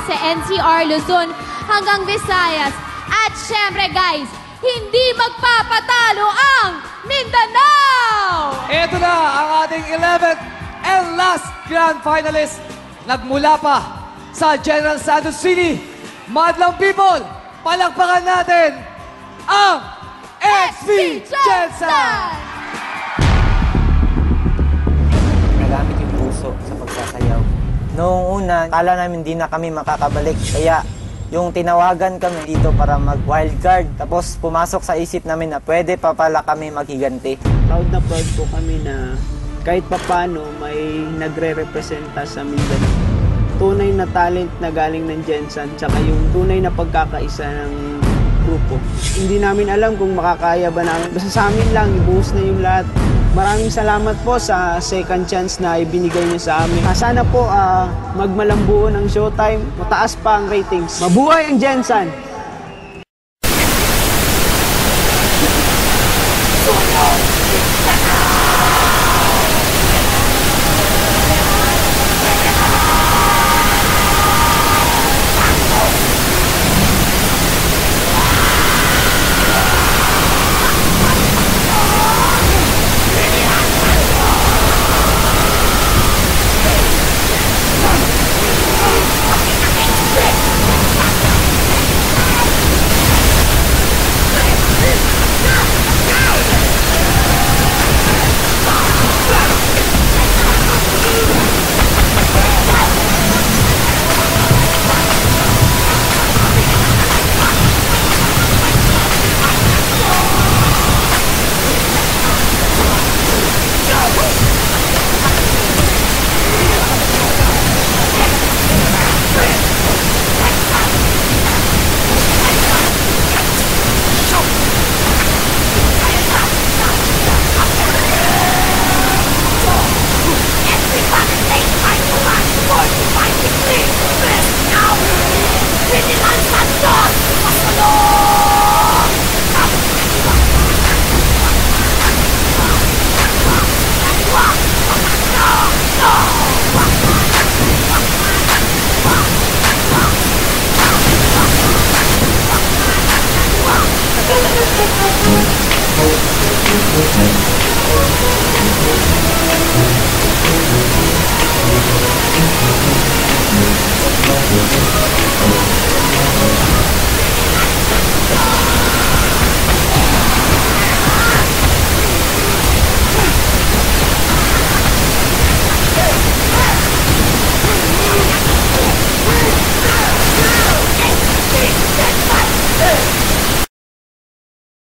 sa NCR, Luzon hanggang Visayas. At syempre guys, hindi magpapatalo ang Mindanao! Ito na ang ating 11th and last grand finalist. Nagmula pa sa General Santos City. Madlang people, palakpakan natin ang XV Jensen! Nagamit yung puso sa pagsasayaw. Noong una, kala namin hindi na kami makakabalik. Kaya yung tinawagan kami dito para mag-wildcard. Tapos pumasok sa isip namin na pwede pa pala kami maghiganti. Proud na proud po kami na kahit papano may nagre-representa sa Mindanao. Tunay na talent na galing ng Jensen, tsaka yung tunay na pagkakaisa ng grupo. Hindi namin alam kung makakaya ba namin. Basta sa amin lang, ibuhos na yung lahat. Maraming salamat po sa second chance na ibinigay niyo sa amin. Sana po magmalambuo ng showtime, mataas pa ang ratings. Mabuhay ang Jensen!